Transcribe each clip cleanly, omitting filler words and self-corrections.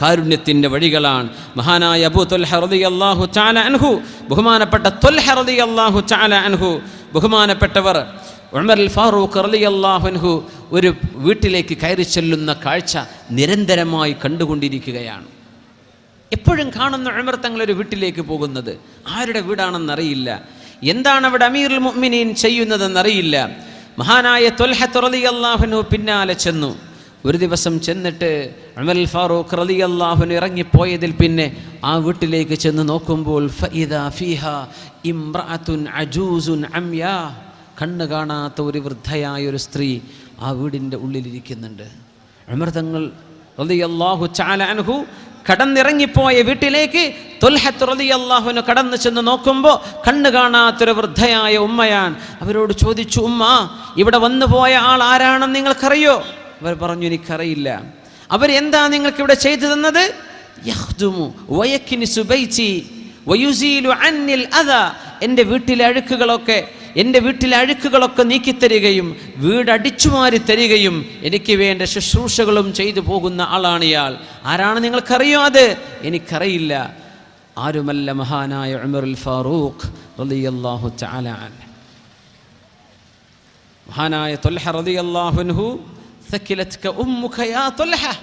കാരുണ്യത്തിൻ്റെ വഴികളാണ്. മഹാനായ അബൂ ത്വൽഹ റളിയല്ലാഹു തആല അൻഹു, ബഹുമാനപ്പെട്ട ത്വൽഹ റളിയല്ലാഹു തആല അൻഹു, ബഹുമാനപ്പെട്ടവർ ഉമർ ഫാറൂഖ് റളിയല്ലാഹു അൻഹു ഒരു വീട്ടിലേക്ക് കയറി ചെല്ലുന്ന കാഴ്ച നിരന്തരമായി കണ്ടുകൊണ്ടിരിക്കുകയാണ്. എപ്പോഴും കാണുന്ന ഉമർ തങ്ങളൊരു വീട്ടിലേക്ക് പോകുന്നത്. ആരുടെ വീടാണെന്നറിയില്ല, എന്താണ് അവിടെ അമീറുൽ മുഅ്മിനീൻ ചെയ്യുന്നതെന്നറിയില്ല. മഹാനായ ത്വൽഹ റളിയല്ലാഹു അൻഹു പിന്നാലെ ചെന്നു. ഒരു ദിവസം ചെന്നിട്ട് ഉമർ ഫാറൂഖ് റളിയല്ലാഹു അൻഹു ഇറങ്ങിപ്പോയതിൽ പിന്നെ ആ വീട്ടിലേക്ക് ചെന്ന് നോക്കുമ്പോൾ ഫഇദാ ഫീഹാ ഇംറഅത്തുൻ അജൂസുൻ അംയാ, കണ്ണ് കാണാത്ത ഒരു വൃദ്ധയായ ഒരു സ്ത്രീ ആ വീടിൻ്റെ ഉള്ളിലിരിക്കുന്നുണ്ട്. ഉമർ തങ്ങൾ റളിയല്ലാഹു തആല അൻഹു കടന്നിറങ്ങിപ്പോയ വീട്ടിലേക്ക് ത്വൽഹ റളിയല്ലാഹു അൻഹു കടന്നു ചെന്ന് നോക്കുമ്പോൾ കണ്ണ് കാണാത്തൊരു വൃദ്ധയായ ഉമ്മയാണ്. അവരോട് ചോദിച്ചു, ഉമ്മ, ഇവിടെ വന്നു പോയ ആൾ ആരാണെന്ന് നിങ്ങൾക്കറിയോ? അവർ പറഞ്ഞു, എനിക്കറിയില്ല. അവരെന്താ നിങ്ങൾക്ക് ഇവിടെ ചെയ്തു തന്നത്? യഖ്ദുമു വയക്നിസു ബൈതി വയുസീലു അന്നിൽ അദാ, എൻ്റെ വീട്ടിലെ അഴുക്കുകളൊക്കെ നീക്കിത്തരികയും വീടടിച്ചുമാരി തരികയും എനിക്ക് വേണ്ട ശുശ്രൂഷകളും ചെയ്തു പോകുന്ന ആളാണ് ഇയാൾ. ആരാണ് നിങ്ങൾക്കറിയോ? അത് എനിക്കറിയില്ല. ആരുമല്ല, മഹാനായ ഉമറുൽ ഫാറൂഖ് റളിയല്ലാഹു തആല അൻഹു. മഹാനായ ത്വൽഹ റളിയല്ലാഹു അൻഹു, ثكلتك أمك يا طلحة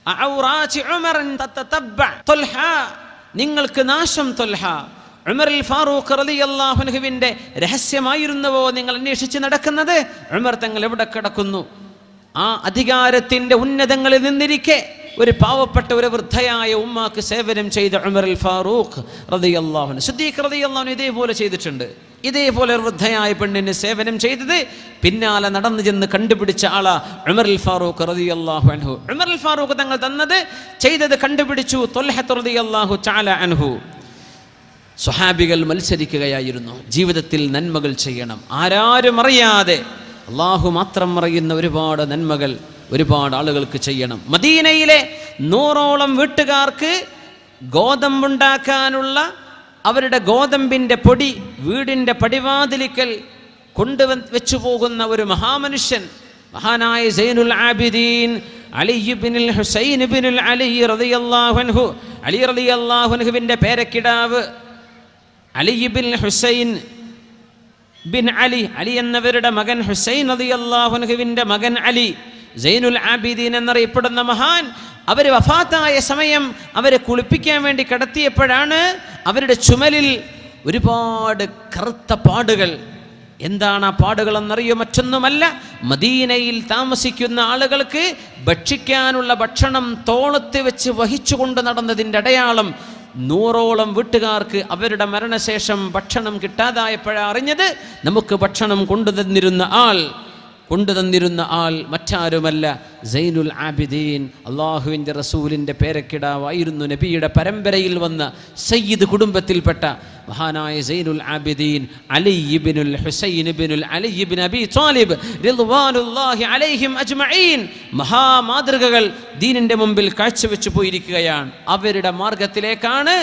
أعورات عمر تتتبع طلحة, നിങ്ങൾക്ക് നാശം ത്വൽഹ. ഉമറുൽ ഫാറൂഖ് റളിയല്ലാഹു അൻഹുവിൻ്റെ രഹസ്യമായിരുന്നുവോ നിങ്ങൾ അന്വേഷിച്ച് നടക്കുന്നത്? ഉമർ തങ്ങൾ എവിടെ കിടക്കുന്നു? ആ അധികാരത്തിൻ്റെ ഉന്നതങ്ങളിൽ നിന്നിരിക്കെ ഒരു പാവപ്പെട്ട ഒരു വൃദ്ധയായ ഉമ്മാക്ക് സേവനം ചെയ്ത ഉമറുൽ ഫാറൂഖ് റളിയല്ലാഹു അൻഹു, സിദ്ദീഖ് റളിയല്ലാഹു അൻഹു ഇതേപോലെ ചെയ്തിട്ടുണ്ട്. ഇതേപോലെ വൃദ്ധയായ പെണ്ണിന് സേവനം ചെയ്തത് പിന്നാലെ നടന്നു ചെന്ന് കണ്ടുപിടിച്ച ആളാ ഉമറുൽ ഫാറൂഖ് റളിയല്ലാഹു അൻഹു. ഉമറുൽ ഫാറൂഖ് തങ്ങൾ തന്നത് ചെയ്തത് കണ്ടുപിടിച്ചു ത്വൽഹ റളിയല്ലാഹു തആല അൻഹു. സ്വഹാബികൾ മത്സരിക്കുകയായിരുന്നു, ജീവിതത്തിൽ നന്മകൾ ചെയ്യണം. ആരാരും അറിയാതെ, അള്ളാഹു മാത്രം അറിയുന്ന ഒരുപാട് നന്മകൾ ഒരുപാട് ആളുകൾക്ക് ചെയ്യണം. മദീനയിലെ 100ഓളം വീട്ടുകാർക്ക് ഗോതമ്പുണ്ടാക്കാനുള്ള അവരുടെ ഗോതമ്പിൻ്റെ പൊടി വീടിൻ്റെ പടിവാതിലിക്കൽ കൊണ്ടുവച്ചു പോകുന്ന ഒരു മഹാമനുഷ്യൻ, മഹാനായ സൈനുൽ ആബിദീൻ അലി ഇബ്നുൽ ഹുസൈൻ ഇബ്നുൽ അലി റളിയല്ലാഹു അൻഹു, അലി റളിയല്ലാഹു അൻഹുവിൻ്റെ പേരക്കിടാവ് അലി ഇബ്നുൽ ഹുസൈൻ ബിൻ അലി, അലി എന്നവരുടെ മകൻ ഹുസൈൻ റളിയല്ലാഹു അൻഹുവിൻ്റെ മകൻ അലി, സൈനുൽ ആബിദീൻ എന്നറിയപ്പെടുന്ന മഹാൻ, അവർ വഫാത്തായ സമയം അവരെ കുളിപ്പിക്കാൻ വേണ്ടി കിടത്തിയപ്പോഴാണ് അവരുടെ ചുമലിൽ ഒരുപാട് കറുത്ത പാടുകൾ. എന്താണ് ആ പാടുകളെന്നറിയോ? മറ്റൊന്നുമല്ല, മദീനയിൽ താമസിക്കുന്ന ആളുകൾക്ക് ഭക്ഷിക്കാനുള്ള ഭക്ഷണം തോളത്ത് വെച്ച് വഹിച്ചുകൊണ്ട് നടന്നതിൻ്റെ അടയാളം. 100ഓളം വീട്ടുകാർക്ക് അവരുടെ മരണശേഷം ഭക്ഷണം കിട്ടാതായപ്പോഴാണ് അറിഞ്ഞത് നമുക്ക് ഭക്ഷണം കൊണ്ടുതന്നിരുന്ന ആൾ മറ്റാരുമല്ല, സൈനുൽ ആബിദീൻ, അള്ളാഹുവിൻ്റെ റസൂലിൻ്റെ പേരക്കിടാവായിരുന്നു. നബിയുടെ പരമ്പരയിൽ വന്ന സയ്യിദ് കുടുംബത്തിൽപ്പെട്ട മഹാനായ സൈനുൽ ആബിദീൻ അലി ഇബ്നുൽ ഹുസൈൻ ഇബ്നുൽ അലി ഇബ്നു അബി ത്വാലിബ് റിദ്വാനുല്ലാഹി അലൈഹിം അജ്മഈൻ മഹാമാതൃകകൾ ദീനിൻ്റെ മുമ്പിൽ കാഴ്ചവെച്ചു പോയിരിക്കുകയാണ്. അവരുടെ മാർഗത്തിലേക്കാണ്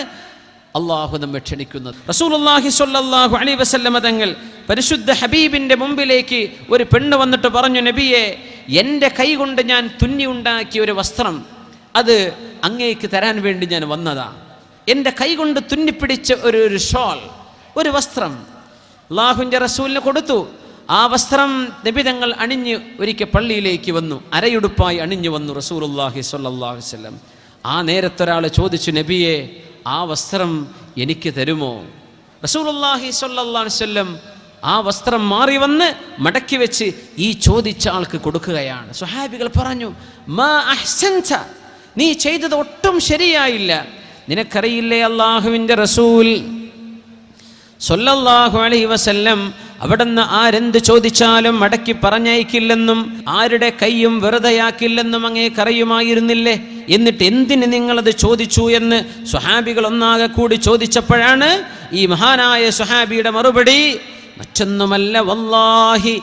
അള്ളാഹു നമ്മെ ക്ഷണിക്കുന്നത്. റസൂലുള്ളാഹി സ്വല്ലല്ലാഹു അലൈഹി വസല്ലമ തങ്ങൾ പരിശുദ്ധ ഹബീബിൻ്റെ മുമ്പിലേക്ക് ഒരു പെണ്ണ് വന്നിട്ട് പറഞ്ഞു, നബിയെ, എൻ്റെ കൈ കൊണ്ട് ഞാൻ തുന്നി ഉണ്ടാക്കിയ ഒരു വസ്ത്രം, അത് അങ്ങേക്ക് തരാൻ വേണ്ടി ഞാൻ വന്നതാ. എൻ്റെ കൈ കൊണ്ട് തുന്നിപ്പിടിച്ച ഒരു ഷോൾ, ഒരു വസ്ത്രം അള്ളാഹുവിൻ്റെ റസൂലിന് കൊടുത്തു. ആ വസ്ത്രം നബി തങ്ങൾ അണിഞ്ഞ് ഒരിക്കൽ പള്ളിയിലേക്ക് വന്നു, അരയുടുപ്പായി അണിഞ്ഞു വന്നു റസൂലുള്ളാഹി സ്വല്ലല്ലാഹു അലൈഹി വസല്ലം. ആ നേരത്തൊരാൾ ചോദിച്ചു, നബിയെ, ആ വസ്ത്രം എനിക്ക് തരുമോ? റസൂലുള്ളാഹി സ്വല്ലല്ലാഹു അലൈഹി വസല്ലം ആ വസ്ത്രം മാറി വന്ന് മടക്കി വെച്ച് ഈ ചോദിച്ച ആൾക്ക് കൊടുക്കുകയാണ്. സ്വഹാബികൾ പറഞ്ഞു, മാ അഹ്സൻത, നീ ചെയ്തത് ഒട്ടും ശരിയായില്ല. നിനക്കറിയില്ലേ അള്ളാഹുവിൻ്റെ റസൂൽ സ്വല്ലല്ലാഹു അലൈഹി വസല്ലം അവിടുന്ന് ആരെന്ത് ചോദിച്ചാലും മടക്കി പറഞ്ഞയക്കില്ലെന്നും ആരുടെ കൈയും വെറുതെയാക്കില്ലെന്നും അങ്ങേക്കറിയുമായിരുന്നില്ലേ? എന്നിട്ട് എന്തിന് നിങ്ങളത് ചോദിച്ചു എന്ന് സ്വഹാബികൾ ഒന്നാകെ കൂടി ചോദിച്ചപ്പോഴാണ് ഈ മഹാനായ സ്വഹാബിയുടെ മറുപടി, മറ്റൊന്നുമല്ല, വല്ലാഹി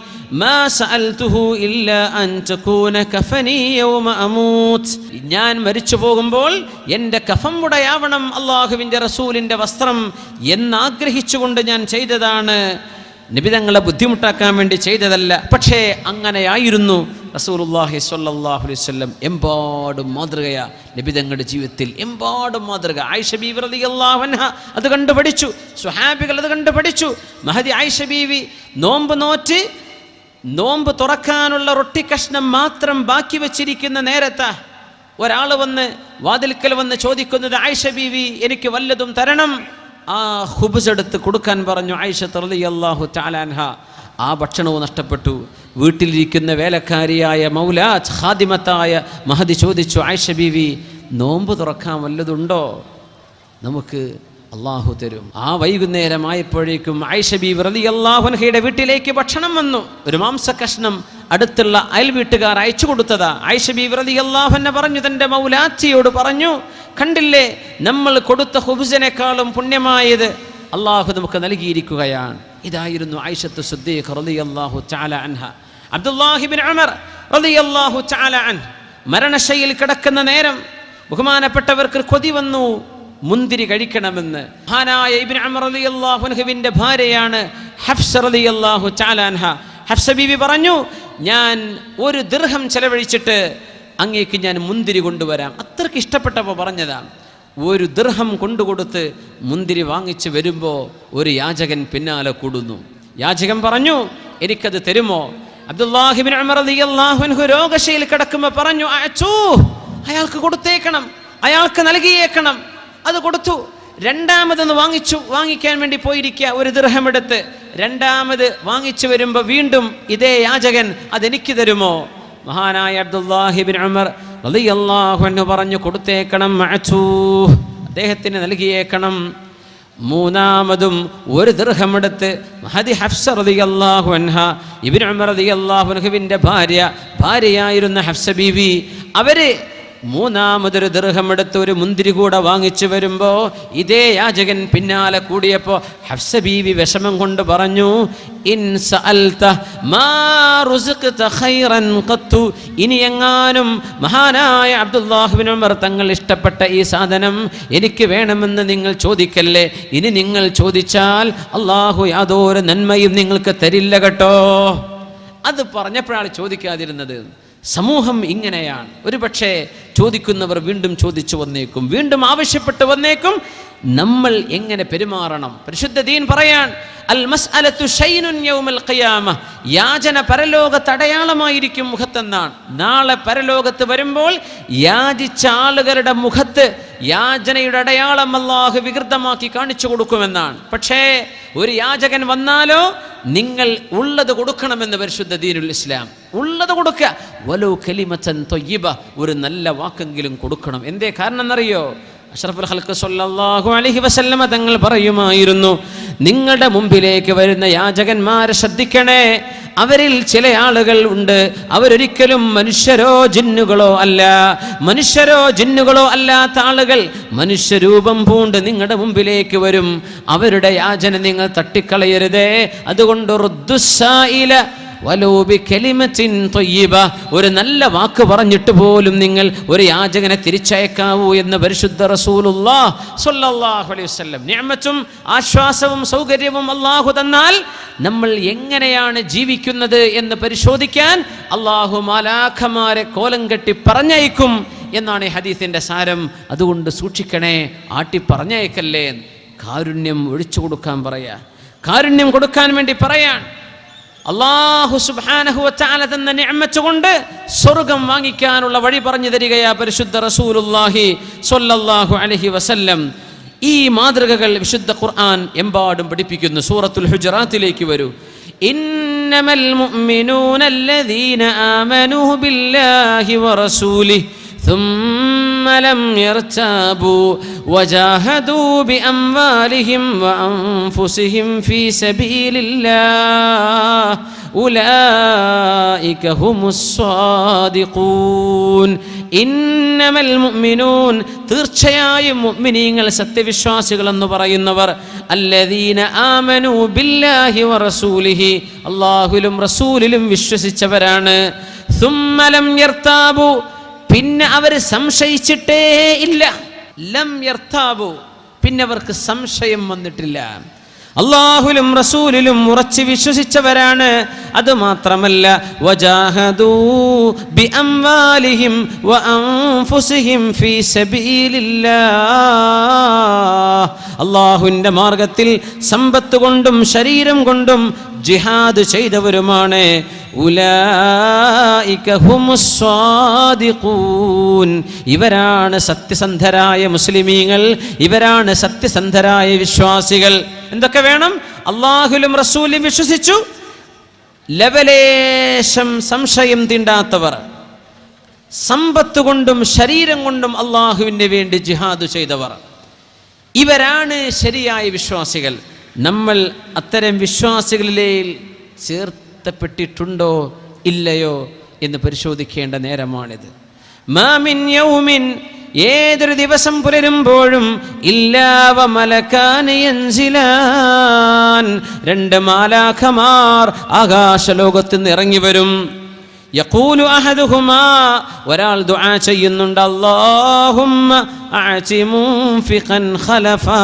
മാ സഅൽതുഹു ഇല്ലാ അൻ തകൂന കഫനി യൗമ അമൂത്, ഞാൻ മരിച്ചു പോകുമ്പോൾ എൻ്റെ കഫമുടയാവണം അള്ളാഹുവിൻ്റെ റസൂലിൻ്റെ വസ്ത്രം എന്നാഗ്രഹിച്ചുകൊണ്ട് ഞാൻ ചെയ്തതാണ്. നബി തങ്ങളെ ബുദ്ധിമുട്ടാക്കാൻ വേണ്ടി ചെയ്തതല്ല. പക്ഷേ അങ്ങനെയായിരുന്നു റസൂലുള്ളാഹി സ്വല്ലല്ലാഹു അലൈഹി വസല്ലം. എമ്പാടും മാതൃകയാ നബി തങ്ങളുടെ ജീവിതത്തിൽ, എമ്പാടും മാതൃക. ആയിഷ ബീവി റളിയല്ലാഹു അൻഹ അത് കണ്ടു പഠിച്ചു, സ്വഹാബികൾ അത് കണ്ടു പഠിച്ചു. മഹദി ആയിഷ ബീവി നോമ്പ് നോറ്റ് നോമ്പ് തുറക്കാനുള്ള റൊട്ടി കഷ്ണം മാത്രം ബാക്കി വെച്ചിരിക്കുന്ന നേരത്താ ഒരാൾ വന്ന് വാതിൽക്കൽ വന്ന് ചോദിക്കുന്നത്, ആയിഷ ബീവി എനിക്ക് വല്ലതും തരണം. ആ ഖുബ്സ് എടുത്ത് കൊടുക്കാൻ പറഞ്ഞു ആയിഷ റളിയല്ലാഹു തആല അൻഹ. ആ ഭക്ഷണവും നഷ്ടപ്പെട്ടു. വീട്ടിലിരിക്കുന്ന വേലക്കാരിയായ മൗലാത്ത് ഖാദിമത്തായ മഹദി ചോദിച്ചു, ആയിഷ ബീവി നോമ്പ് തുറക്കാൻ വല്ലതുണ്ടോ? നമുക്ക് അള്ളാഹു തരും. ആ വൈകുന്നേരമായപ്പോഴേക്കും ആയിഷ ബീവി റളിയല്ലാഹു അൻഹയുടെ വീട്ടിലേക്ക് ഭക്ഷണം വന്നു. ഒരു മാംസ കഷ്ണം അടുത്തുള്ള അയൽ വീട്ടുകാർ അയച്ചു കൊടുത്തതാ. ആയിഷ ബീവി റളിയല്ലാഹു അൻഹ പറഞ്ഞു, തൻ്റെ മൗലാത്തിയോട് പറഞ്ഞു, കണ്ടില്ലേ, നമ്മൾ കൊടുത്ത ഖുബ്സിനേക്കാളും പുണ്യമായത് അള്ളാഹു നമുക്ക് നൽകിയിരിക്കുകയാണ്. ഇതായിരുന്നു ആയിഷത്തു സിദ്ദീഖ റളിയല്ലാഹു തആല അൻഹ. അബ്ദുല്ലാഹി ഇബ്നു ഉമർ റളിയല്ലാഹു തആല അൻഹു മരണശയ്യയിൽ കിടക്കുന്ന നേരം ബഹുമാനപ്പെട്ടവർക്ക് കൊതി വന്നു മുന്തിരി കഴിക്കണമെന്ന്. മഹാനായ ഇബ്നു ഉമർ റളിയല്ലാഹു അൻഹുവിന്റെ ഭാര്യയാണ് ഹഫ്സ റളിയല്ലാഹു തആല അൻഹ. ഹഫ്സ ബീവി പറഞ്ഞു, ഞാൻ ഒരു ദിർഹം ചെലവഴിച്ചിട്ട് അങ്ങേക്ക് ഞാൻ മുന്തിരി കൊണ്ടുവരാം. അത്രയ്ക്ക് ഇഷ്ടപ്പെട്ടപ്പോൾ പറഞ്ഞതാണ്. ഒരു ദിർഹം കൊണ്ടുകൊടുത്ത് മുന്തിരി വാങ്ങിച്ച് വരുമ്പോൾ ഒരു യാചകൻ പിന്നാലെ കൂടുന്നു. യാചകൻ പറഞ്ഞു, എനിക്കത് തരുമോ? അബ്ദുല്ലാഹി ഇബ്നു ഉമർ റളിയല്ലാഹു അൻഹു രോഗശയിൽ കിടക്കുമ്പോൾ പറഞ്ഞു, അയാൾക്ക് കൊടുത്തേക്കണം, അയാൾക്ക് നൽകിയേക്കണം. അത് കൊടുത്തു. രണ്ടാമതൊന്ന് വാങ്ങിക്കാൻ വേണ്ടി പോയിരിക്കുക. ഒരു ദിർഹം എടുത്ത് രണ്ടാമത് വാങ്ങിച്ചു വരുമ്പോൾ വീണ്ടും ഇതേ യാചകൻ, അതെനിക്ക് തരുമോ? മഹാനായ അബ്ദുല്ലാഹി ഇബ്നു ഉമർ റളിയല്ലാഹു അൻഹു പറഞ്ഞു, കൊടുത്തേക്കണം, അദ്ദേഹത്തിന് നൽകിയേക്കണം. മൂന്നാമതും ഒരു ദിർഹം എടുത്ത് മഹദി ഹഫ്സ റളിയല്ലാഹു അൻഹ, ഇബ്നു ഉമർ റളിയല്ലാഹു അൻഹുവിന്റെ ഭാര്യയായിരുന്ന ഹഫ്സ ബീവി, അവര് മൂന്നാമതൊരു ദിർഹം എടുത്ത് ഒരു മുന്തിരി കൂടെ വാങ്ങിച്ചു വരുമ്പോ ഇതേ യാചകൻ പിന്നാലെ കൂടിയപ്പോ ഹഫ്സ ബീവി വിഷമം കൊണ്ട് പറഞ്ഞു, ഇൻ സഅൽത മാ റുസ്ഖത ഖൈറൻ ഖത്തു, ഇനി എങ്ങാനും മഹാനായ അബ്ദുല്ലാഹി ഇബ്നു ഉമർ തങ്ങൾ ഇഷ്ടപ്പെട്ട ഈ സാധനം എനിക്ക് വേണമെന്ന് നിങ്ങൾ ചോദിക്കല്ലേ. ഇനി നിങ്ങൾ ചോദിച്ചാൽ അള്ളാഹു യാതൊരു നന്മയും നിങ്ങൾക്ക് തരില്ല കേട്ടോ. അത് പറഞ്ഞപ്പോഴാണ് ചോദിക്കാതിരുന്നത്. സമൂഹം ഇങ്ങനെയാണ്. ഒരുപക്ഷെ ചോദിക്കുന്നവർ വീണ്ടും ചോദിച്ചു വന്നേക്കും, വീണ്ടും ആവശ്യപ്പെട്ട് വന്നേക്കും. നമ്മൾ എങ്ങനെ പെരുമാറണം? പരിശുദ്ധ ദീൻ പറയാൻ, അൽ മസ്അലത്തു ഷൈനുൻ യൗമൽ ഖിയാമ, യാചന പരലോകത്ത് അടയാളമായിരിക്കും മുഖത്തെന്നാണ്. നാളെ പരലോകത്ത് വരുമ്പോൾ യാചിച്ച ആളുകളുടെ മുഖത്ത് യാചനയുടെ അടയാളം അല്ലാഹു വികൃതമാക്കി കാണിച്ചു കൊടുക്കുമെന്നാണ്. പക്ഷേ ഒരു യാചകൻ വന്നാലോ നിങ്ങൾ ഉള്ളത് കൊടുക്കണമെന്ന് പരിശുദ്ധ ദീനുൽ ഇസ്ലാം. ഉള്ളത് കൊടുക്കുക. വലൗ കലിമതൻ ത്വയ്യിബ, ഒരു നല്ല വാക്കെങ്കിലും കൊടുക്കണം. എന്തേ കാരണം എന്നറിയോ? അഷ്റഫുൽ ഖൽഖ് സ്വല്ലല്ലാഹു അലൈഹി വസല്ലമ തങ്ങൾ പറയുമായിരുന്നു, നിങ്ങളുടെ മുമ്പിലേക്ക് വരുന്ന യാചകന്മാരെ ശ്രദ്ധിക്കണേ. അവരിൽ ചില ആളുകൾ ഉണ്ട്, അവരൊരിക്കലും മനുഷ്യരോ ജിന്നുകളോ അല്ലാത്ത ആളുകൾ മനുഷ്യരൂപം പൂണ്ട് നിങ്ങളുടെ മുമ്പിലേക്ക് വരും. അവരുടെ യാചന നിങ്ങൾ തട്ടിക്കളയരുതേ. അതുകൊണ്ട് റുദ്ദുസ്സായില വലൗ ബികലിമത്തിൻ ത്വയ്യിബ, ഒരു നല്ല വാക്ക് പറഞ്ഞിട്ട് പോലും നിങ്ങൾ ഒരു യാചകനെ തിരിച്ചയക്കാവൂ എന്ന് പരിശുദ്ധ റസൂലുള്ളാഹി സ്വല്ലല്ലാഹു അലൈഹി വസല്ലം. നിഅമത്തും ആശ്വാസവും സൗകര്യവും അല്ലാഹു തന്നാൽ നമ്മൾ എങ്ങനെയാണ് ജീവിക്കുന്നത് എന്ന് പരിശോധിക്കാൻ അല്ലാഹു മാലാഖമാരെ കോലം കെട്ടി പറഞ്ഞയക്കും എന്നാണ് ഈ ഹദീസിന്റെ സാരം. അതുകൊണ്ട് സൂക്ഷിക്കണേ, ആട്ടി പറഞ്ഞയക്കല്ലേ. കാരുണ്യം ഒഴിച്ചു കൊടുക്കാൻ പറയാ, കാരുണ്യം കൊടുക്കാൻ വേണ്ടി പറയാൻ. അല്ലാഹു സുബ്ഹാനഹു വ തആല തന്ന നിഅമത്ത് കൊണ്ട് സ്വർഗ്ഗം വാങ്ങിക്കാനുള്ള വഴി പറഞ്ഞു തരികയാ പരിശുദ്ധ റസൂലുള്ളാഹി സ്വല്ലല്ലാഹു അലൈഹി വസല്ലം. ഈ മാതൃകകൾ വിശുദ്ധ ഖുർആൻ എമ്പാടും പഠിപ്പിക്കുന്നു. സൂറത്തുൽ ഹുജറാത്തിലേക്ക് വരൂ. ഇന്നമൽ മുഅ്മിനൂന അല്ലദീന ആമനൂ ബില്ലാഹി വറസൂലിഹി ثم لم يرتابوا وجاهدوا بأموالهم وأنفسهم في سبيل الله أولئك هم الصادقون. إنما المؤمنون, തീർച്ചയായും മുഅ്മിനീങ്ങൾ സത്യവിശ്വാസികൾ എന്ന് പറയുന്നവർ, അല്ലദീന ആമനൂ ബില്ലാഹി വറസൂലിഹി, അല്ലാഹുവിലും റസൂലിലും വിശ്വസിച്ചവരാണ്. ثم لم يرتابوا, പിന്നെ അവർ സംശയിച്ചിട്ടേ ഇല്ല. ലം യർതാബു, പിന്നെ അവർക്ക് സംശയം വന്നിട്ടില്ല. അല്ലാഹുവിലും റസൂലിലും ഉറച്ചു വിശ്വസിച്ചവരാണ്. അതുമാത്രമല്ല വജാഹദൂ ബിഅംവാലിഹിം വഅൻഫുസിഹിം ഫീ സബീലില്ലാഹ്. അല്ലാഹുവിൻ്റെ മാർഗത്തിൽ സമ്പത്ത് കൊണ്ടും ശരീരം കൊണ്ടും ജിഹാദ് ചെയ്തവരുമാണ്. ഉലൈക ഹുമുസ് സ്വാദിഖൂൻ. ഇവരാണ് സത്യസന്ധരായ മുസ്ലിമീങ്ങൾ, ഇവരാണ് സത്യസന്ധരായ വിശ്വാസികൾ. എന്തൊക്കെ വേണം? അല്ലാഹുവിലും റസൂലിലും വിശ്വസിച്ചു, ലവലേശം സംശയം തീണ്ടാത്തവർ, സമ്പത്ത് കൊണ്ടും ശരീരം കൊണ്ടും അല്ലാഹുവിന് വേണ്ടി ജിഹാദ് ചെയ്തവർ, ഇവരാണ് ശരിയായ വിശ്വാസികൾ. നമ്മൾ അത്തരം വിശ്വാസികളിലെ ചേർത്തപ്പെട്ടിട്ടുണ്ടോ ഇല്ലയോ എന്ന് പരിശോധിക്കേണ്ട നേരമാണിത്. മാമിൻ യൗമിൻ, ഏതൊരു ദിവസം പുലരുമ്പോഴും ഇല്ലാ വ മലകാനി യൻസിലാൻ, രണ്ട് മാലാഖമാർ ആകാശലോകത്ത് നിന്ന് ഇറങ്ങി വരും. യഖൂലു അഹദുഹുമാ, ഒരാൾ ദുആ ചെയ്യുന്നുണ്ട്, അല്ലാഹുമ്മ അഅതി മുൻഫിഖൻ ഖലഫാ,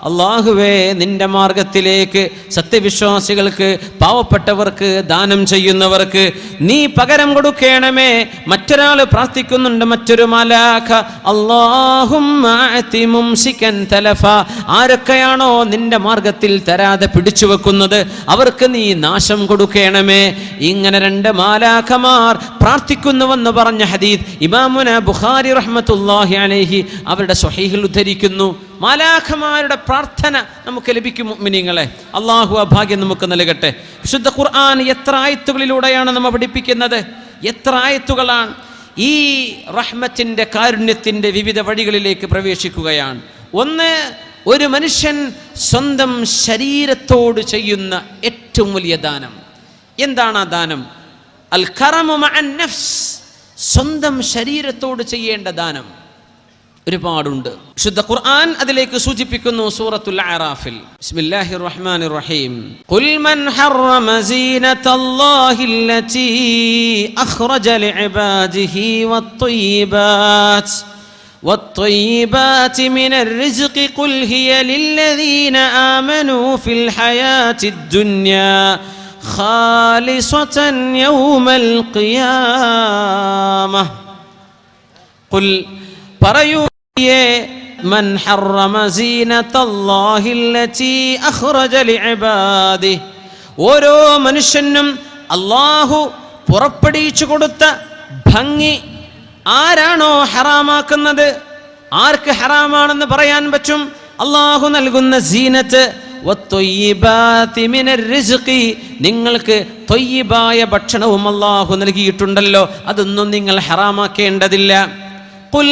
അല്ലാഹുവേ നിന്റെ മാർഗത്തിലേക്ക് സത്യവിശ്വാസികൾക്ക്, പാവപ്പെട്ടവർക്ക്, ദാനം ചെയ്യുന്നവർക്ക് നീ പകരം കൊടുക്കണമേ. മറ്റൊരാൾ പ്രാർത്ഥിക്കുന്നുണ്ട്, മറ്റൊരു മലാഖ, അല്ലാഹുമ്മ അഅതി മുംസികൻ തലഫ, ആരൊക്കെയാണോ നിന്റെ മാർഗത്തിൽ തരാതെ പിടിച്ചു വെക്കുന്നത് അവർക്ക് നീ നാശം കൊടുക്കണമേ. ഇങ്ങനെ രണ്ട് മാലാഖമാർ പ്രാർത്ഥിക്കുന്നുവെന്ന് പറഞ്ഞ ഹദീസ് ഇമാമുന ബുഖാരി റഹ്മത്തുള്ളാഹി അലൈഹി അവരുടെ സ്വഹീഹിൽ ഉദ്ധരിക്കുന്നു. മാലാഖമാരുടെ പ്രാർത്ഥന നമുക്ക് ലഭിക്കും മുഅ്മിനീങ്ങളെ. അല്ലാഹു ആ ഭാഗ്യം നമുക്ക് നൽകട്ടെ. വിശുദ്ധ ഖുർആൻ എത്ര ആയത്തുകളിലൂടെയാണ് നമ്മെ പഠിപ്പിക്കുന്നത്, എത്ര ആയത്തുകളാണ്. ഈ റഹ്മത്തിന്റെ, കാരുണ്യത്തിന്റെ വിവിധ വഴികളിലേക്ക് പ്രവേശിക്കുകയാണ്. ഒന്ന്, ഒരു മനുഷ്യൻ സ്വന്തം ശരീരത്തോട് ചെയ്യുന്ന ഏറ്റവും വലിയ ദാനം. എന്താണ് ആ ദാനം? അൽ കറമു മഅൻ നഫ്സ്, സ്വന്തം ശരീരത്തോട് ചെയ്യേണ്ട ദാനം ഒരുപാടുണ്ട്. വിശുദ്ധ ഖുർആൻ അതിലേക്ക് സൂചിപ്പിക്കുന്നു. സൂറത്തുൽ അറാഫിൽ ബിസ്മില്ലാഹിർ റഹ്മാനിർ റഹീം, ഖുൽ മൻ ഹറമ സീനത്തല്ലാഹില്ലതീ അഖ്റജ ലിഇബാദിഹി വത്ത്വയ്യിബാതി മിനർ റിസ്ഖി ഖുൽ ഹിയ ലില്ലദീന ആമനൂ ഫിൽ ഹയാത്തിദ് ദുനിയാ ഖാലിസതൻ യൗമൽ ഖിയാമah. ഖുൽ, പറയൂ, മൻ ഹറമ സീനത്തല്ലാഹില്ലതീ അഖ്റജ ലിഇബാദിഹി, ഓരോ മനുഷ്യനും അല്ലാഹു പുറപ്പെടുവിച്ചു കൊടുത്ത ഭംഗി ആരാണോ ഹറാമാക്കുന്നത്, ആർക്ക് ഹറാമാണെന്ന് പറയാൻ പറ്റും? അല്ലാഹു നൽകുന്ന സീനത്ത്. വത്ത്വയ്യിബാതി മിനർ റിസ്ഖി, നിങ്ങൾക്ക് ത്വയ്യിബായ ഭക്ഷണവും അല്ലാഹു നൽകിയിട്ടുണ്ടല്ലോ, അതൊന്നും നിങ്ങൾ ഹറാമാക്കേണ്ടതില്ല. ഖുൽ,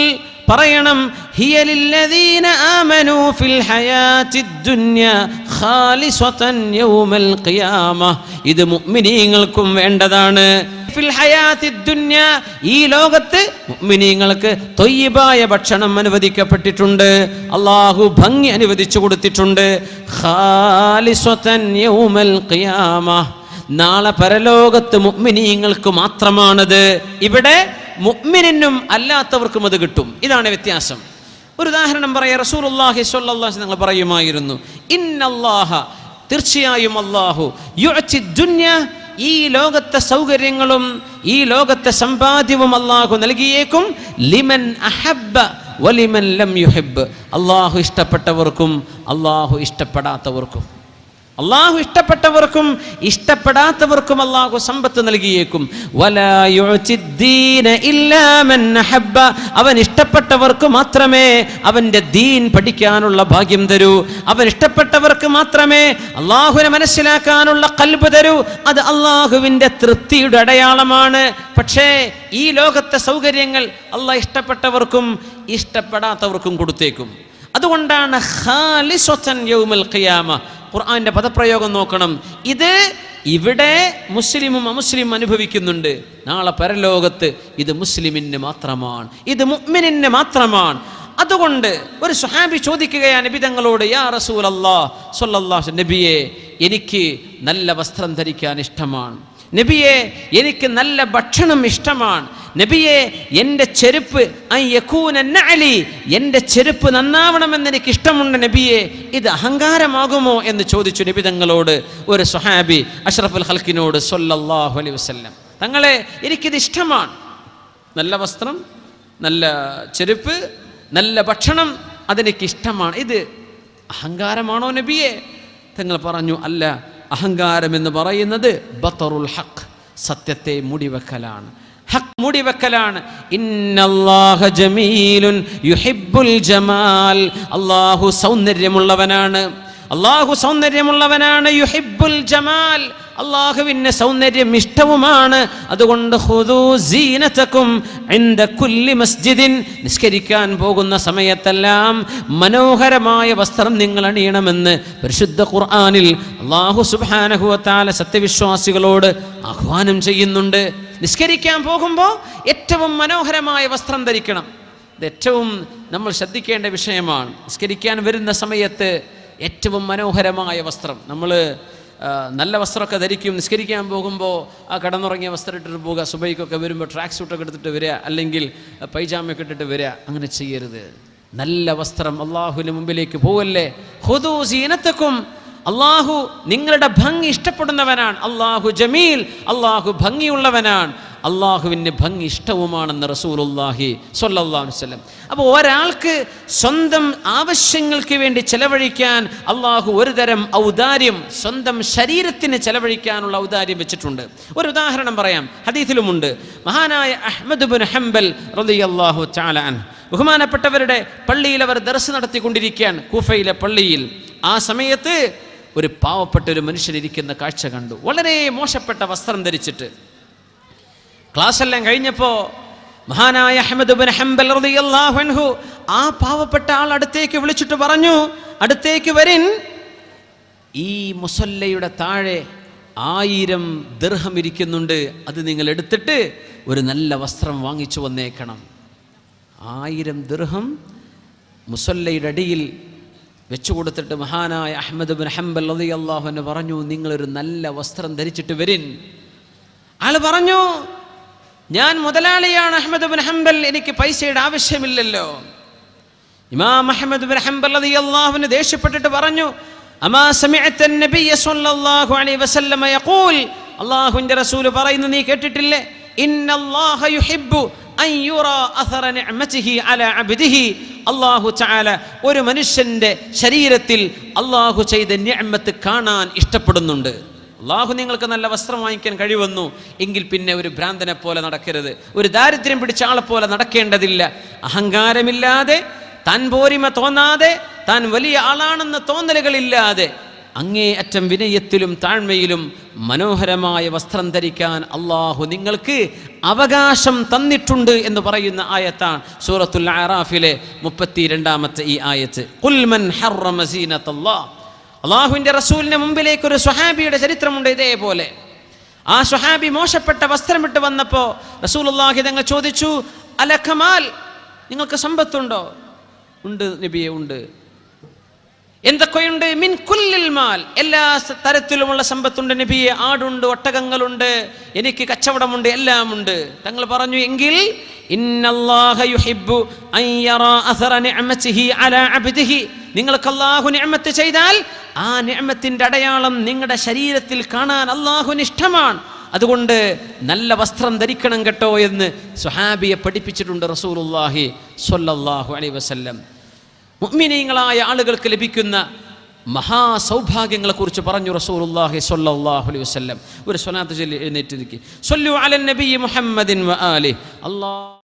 പറയണം, ഹിയ ലില്ലദീന ആമനൂ ഫിൽ ഹയാത്തിദ് ദുനിയാ ഖാലിസതൻ യൗമൽ ഖിയാമah, ഇത് മുഅ്മിനീങ്ങൾക്കും വേണ്ടതാണ്. ഫിൽ ഹയാത്തിദ് ദുനിയാ, ഈ ലോകത്ത് മുഅ്മിനീങ്ങൾക്ക് ത്വയ്യിബായ ഭക്ഷണം അനുവദിക്കപ്പെട്ടിട്ടുണ്ട്, അല്ലാഹു ഭംഗി അനുവദിച്ചു കൊടുത്തിട്ടുണ്ട്. ഖാലിസതൻ യൗമൽ ഖിയാമah, നാളെ പരലോകത്ത് മുഅ്മിനീങ്ങൾക്ക് മാത്രമാണത്. ഇവിടെ മുഅ്മിനിനും അല്ലാത്തവർക്കും അത് കിട്ടും. ഇതാണ് വ്യത്യാസം. ഒരു ഉദാഹരണം പറയാം. റസൂലുള്ളാഹി സ്വല്ലല്ലാഹു അലൈഹി വസല്ലം പറയുമായിരുന്നു, ഇന്നല്ലാഹ, തീർച്ചയായും അല്ലാഹു, യുഅതി ദുനിയ, ഈ ലോകത്തെ സൗകര്യങ്ങളും ഈ ലോകത്തെ സമ്പാദ്യവും അല്ലാഹു നൽകിയേക്കും, ലിമൻ അഹബ്ബ വലിമൻ ലം യുഹിബ്ബ്, അല്ലാഹു ഇഷ്ടപ്പെട്ടവർക്കും അല്ലാഹു ഇഷ്ടപ്പെടാത്തവർക്കും. അല്ലാഹു ഇഷ്ടപ്പെട്ടവർക്കും ഇഷ്ടപ്പെടാത്തവർക്കും അല്ലാഹു സമ്പത്ത് നൽകിയേക്കും. വലാ യുഅ്തിദ്ദീന ഇല്ലാ മൻ അഹബ്ബ, അവൻ ഇഷ്ടപ്പെട്ടവർക്ക് മാത്രമേ അവൻ്റെ ദീൻ പഠിക്കാനുള്ള ഭാഗ്യം തരൂ. അവൻ ഇഷ്ടപ്പെട്ടവർക്ക് മാത്രമേ അല്ലാഹുവിനെ മനസ്സിലാക്കാനുള്ള ഖൽബ് തരൂ. അത് അല്ലാഹുവിൻ്റെ തൃപ്തിയുടെ അടയാളമാണ്. പക്ഷേ ഈ ലോകത്തെ സൗകര്യങ്ങൾ അല്ലാഹ് ഇഷ്ടപ്പെട്ടവർക്കും ഇഷ്ടപ്പെടാത്തവർക്കും കൊടുത്തേക്കും. അതുകൊണ്ടാണ് ഖാലിസതൻ യൗമൽ ഖിയാമ. ഖുർആന്റെ പദപ്രയോഗം നോക്കണം. ഇത് ഇവിടെ മുസ്ലിമും അമുസ്ലിം അനുഭവിക്കുന്നുണ്ട്. നാളെ പരലോകത്ത് ഇത് മുസ്ലിമിന് മാത്രമാണ്, ഇത് മുഅ്മിനിന് മാത്രമാണ്. അതുകൊണ്ട് ഒരു സ്വഹാബി ചോദിക്കുകയാണ് നബി തങ്ങളോട്, യാ റസൂലല്ലാഹ് സ്വല്ലല്ലാഹു അലൈഹി വസല്ലം, നബിയെ, എനിക്ക് നല്ല വസ്ത്രം ധരിക്കാൻ ഇഷ്ടമാണ്, നബിയെ, എനിക്ക് നല്ല ഭക്ഷണം ഇഷ്ടമാണ്, നബിയെ എൻ്റെ ചെരുപ്പ് എൻ്റെ ചെരുപ്പ് നന്നാവണമെന്ന് എനിക്ക് ഇഷ്ടമുണ്ട് നബിയെ, ഇത് അഹങ്കാരമാകുമോ എന്ന് ചോദിച്ചു നബി തങ്ങളോട് ഒരു സ്വഹാബി അഷ്റഫുൽ ഖൽഖിനോട് സ്വല്ലല്ലാഹു അലൈഹി വസല്ലം. തങ്ങളെ, എനിക്കിത് ഇഷ്ടമാണ്, നല്ല വസ്ത്രം, നല്ല ചെരുപ്പ്, നല്ല ഭക്ഷണം, അതെനിക്കിഷ്ടമാണ്, ഇത് അഹങ്കാരമാണോ നബിയെ? തങ്ങൾ പറഞ്ഞു, അല്ല, അഹങ്കാരം എന്ന് പറയുന്നത് ബത്തറുൽ ഹഖ്, സത്യത്തെ മൂടിവെക്കലാണ്, ഹഖ് മൂടിവെക്കലാണ്. ഇന്നല്ലാഹ ജമീലുൻ യുഹിബ്ബുൽ ജമാൽ, അല്ലാഹു സൗന്ദര്യമുള്ളവനാണ്, അല്ലാഹു സൗന്ദര്യമുള്ളവനാണ്. യുഹിബ്ബുൽ ജമാൽ, അല്ലാഹുവിന് സൗന്ദര്യം ഇഷ്ടവുമാണ്. അതുകൊണ്ട് ഖുദൂ സീനതകും ഇൻദ കുല്ലി മസ്ജിദിൻ, നിസ്കരിക്കാൻ പോകുന്ന സമയത്തെല്ലാം മനോഹരമായ വസ്ത്രം നിങ്ങൾ അണിയണമെന്ന് പരിശുദ്ധ ഖുർആനിൽ അല്ലാഹു സുബ്ഹാനഹു വ തആല സത്യവിശ്വാസികളോട് ആഹ്വാനം ചെയ്യുന്നുണ്ട്. നിസ്കരിക്കാൻ പോകുമ്പോൾ ഏറ്റവും മനോഹരമായ വസ്ത്രം ധരിക്കണം. ഇത് ഏറ്റവും നമ്മൾ ശ്രദ്ധിക്കേണ്ട വിഷയമാണ്. നിസ്കരിക്കാൻ വരുന്ന സമയത്ത് ഏറ്റവും മനോഹരമായ വസ്ത്രം, നമ്മൾ നല്ല വസ്ത്രമൊക്കെ ധരിക്കും. നിസ്കരിക്കാൻ പോകുമ്പോൾ ആ കടന്നുറങ്ങിയ വസ്ത്രം ഇട്ടിട്ട് പോവുക, സുബൈക്കൊക്കെ വരുമ്പോൾ ട്രാക്ക് സൂട്ടൊക്കെ എടുത്തിട്ട് വരിക, അല്ലെങ്കിൽ പൈജാമയൊക്കെ ഇട്ടിട്ട് വരിക. അങ്ങനെ ചെയ്യരുത്. നല്ല വസ്ത്രം, അള്ളാഹുവിന് മുമ്പിലേക്ക് പോവല്ലേ. ഖുദൂ സീനതകും, അള്ളാഹു നിങ്ങളുടെ ഭംഗി ഇഷ്ടപ്പെടുന്നവനാണ്. അള്ളാഹു ജമീൽ, അള്ളാഹു ഭംഗിയുള്ളവനാണ്. അള്ളാഹുവിന് ഭംഗി ഇഷ്ടവുമാണെന്ന് റസൂലുള്ളാഹി സ്വല്ലല്ലാഹു അലൈഹി വസല്ലം. അപ്പോൾ ഒരാൾക്ക് സ്വന്തം ആവശ്യങ്ങൾക്ക് വേണ്ടി ചെലവഴിക്കാൻ അള്ളാഹു ഒരു തരം ഔദാര്യം സ്വന്തം ശരീരത്തിന് ചെലവഴിക്കാനുള്ള ഔദാര്യം വെച്ചിട്ടുണ്ട്. ഒരു ഉദാഹരണം പറയാം, ഹദീസിലുമുണ്ട്. മഹാനായ അഹ്മദ് ഇബ്നു ഹംബൽ റളിയല്ലാഹു തആല അൻഹു, ബഹുമാനപ്പെട്ടവരുടെ പള്ളിയിൽ അവർ ദർസ് നടത്തിക്കൊണ്ടിരിക്കുകയാണ്, കൂഫയിലെ പള്ളിയിൽ. ആ സമയത്ത് ഒരു പാവപ്പെട്ട ഒരു മനുഷ്യനിരിക്കുന്ന കാഴ്ച കണ്ടു, വളരെ മോശപ്പെട്ട വസ്ത്രം ധരിച്ചിട്ട്. ക്ലാസ് എല്ലാം കഴിഞ്ഞപ്പോൾ മഹാനായ അഹ്മദ് ഇബ്നു ഹംബൽ റളിയല്ലാഹു അൻഹു ആ പാവപ്പെട്ട ആൾ അടുത്തേക്ക് വിളിച്ചിട്ട് പറഞ്ഞു, അടുത്തേക്ക് വരിൻ, ഈ മുസല്ലയുടെ താഴെ 1000 ദിർഹം ഇരിക്കുന്നുണ്ട്, അത് നിങ്ങൾ എടുത്തിട്ട് ഒരു നല്ല വസ്ത്രം വാങ്ങിച്ചു വന്നേക്കണം. 1000 ദിർഹം മുസല്ലയുടെ അടിയിൽ വെച്ചു കൊടുത്തിട്ട് മഹാനായ അഹ്മദ് ഇബ്നു ഹംബൽ റളിയല്ലാഹു അൻഹു പറഞ്ഞു, നിങ്ങളൊരു നല്ല വസ്ത്രം ധരിച്ചിട്ട് വരിൻ. ആൾ പറഞ്ഞു, ഞാൻ മുതലാളിയാണ് അഹ്മദ് ഇബ്നു ഹംബൽ, എനിക്ക് പൈസയുടെ ആവശ്യമില്ലല്ലോ. ഇമാം അഹ്മദ് ഇബ്നു ഹംബൽ റളിയല്ലാഹു അൻഹു ദേഷ്യപ്പെട്ടിട്ട് പറഞ്ഞു, അമാ സമിഅത നബിയ സ്വല്ലല്ലാഹു അലൈഹി വസല്ലം യഖൂൽ, അല്ലാഹുവിന്റെ റസൂൽ പറയുന്നു നീ കേട്ടിട്ടില്ലേ, ഇന്നല്ലാഹ യുഹിബ്ബു അൻ യുറാ അഥറ നിഅമതിഹി അലാ അബ്ദിഹി, അല്ലാഹു തആല ഒരു മനുഷ്യന്റെ ശരീരത്തിൽ അല്ലാഹു ചെയ്ത നിഅമത്ത് കാണാൻ ഇഷ്ടപ്പെടുന്നുണ്ട്. അള്ളാഹു നിങ്ങൾക്ക് നല്ല വസ്ത്രം വാങ്ങിക്കാൻ കഴിവന്നു എങ്കിൽ പിന്നെ ഒരു ഭ്രാന്തനെ പോലെ നടക്കരുത്, ഒരു ദാരിദ്ര്യം പിടിച്ച ആളെ പോലെ നടക്കേണ്ടതില്ല. അഹങ്കാരമില്ലാതെ, താൻ പോരിമ തോന്നാതെ, താൻ വലിയ ആളാണെന്ന തോന്നലുകളില്ലാതെ, അങ്ങേയറ്റം വിനയത്തിലും താഴ്മയിലും മനോഹരമായ വസ്ത്രം ധരിക്കാൻ അള്ളാഹു നിങ്ങൾക്ക് അവകാശം തന്നിട്ടുണ്ട് എന്ന് പറയുന്ന ആയത്താണ് സൂറത്തുൽ അറാഫിലെ 32-ാമത്തെ ഈ ആയത്ത്. ഖുൽ മൻ ഹറമ സീനത്തല്ലാഹ്, അള്ളാഹുവിൻ്റെ റസൂലിൻ്റെ മുമ്പിലേക്ക് ഒരു സ്വഹാബിയുടെ ചരിത്രമുണ്ട് ഇതേപോലെ. ആ സ്വഹാബി മോശപ്പെട്ട വസ്ത്രമിട്ട് വന്നപ്പോൾ റസൂലുള്ളാഹി തങ്ങൾ ചോദിച്ചു, അലകമാൽ, നിങ്ങൾക്ക് സമ്പത്തുണ്ടോ? ഉണ്ട് നബിയെ, ഉണ്ട്. എന്തൊക്കെയുണ്ട്? മിൻ കുല്ലിൽ മാൽ, എല്ലാ തരത്തിലുമുള്ള സമ്പത്തുണ്ട് നബിയെ, ആടുണ്ട്, ഒട്ടകങ്ങളുണ്ട്, എനിക്ക് കച്ചവടമുണ്ട്, എല്ലാം ഉണ്ട്. തങ്ങൾ പറഞ്ഞു, എങ്കിൽ ഇന്നല്ലാഹ യുഹിബ്ബു അൻ യറാ അഥറ നിഅമതിഹി അലാ അബ്ദിഹി, നിങ്ങൾക്ക് അല്ലാഹു നിഅമത്ത് ചെയ്താൽ ആ നിഅമത്തിന്റെ അടയാളം നിങ്ങളുടെ ശരീരത്തിൽ കാണാൻ അല്ലാഹുവിന് ഇഷ്ടമാണ്. അതുകൊണ്ട് നല്ല വസ്ത്രം ധരിക്കണം കേട്ടോ എന്ന് സ്വഹാബിയെ പഠിപ്പിച്ചിട്ടുണ്ട് റസൂലുള്ളാഹി സ്വല്ലല്ലാഹു അലൈഹി വസല്ലം. മുഅ്മിനീങ്ങളായ ആളുകൾക്ക് ലഭിക്കുന്ന മഹാസൗഭാഗ്യങ്ങളെക്കുറിച്ച് പറഞ്ഞു റസൂലുള്ളാഹി സ്വല്ലല്ലാഹു അലൈഹി വസല്ലം. ഒരു സ്വലാത്ത് ചൊല്ലി എഴുന്നേറ്റ് നിൽക്കി. സ്വല്ലു അലൻ നബി മുഹമ്മദിൻ വ ആലിഹി. അല്ലാഹ്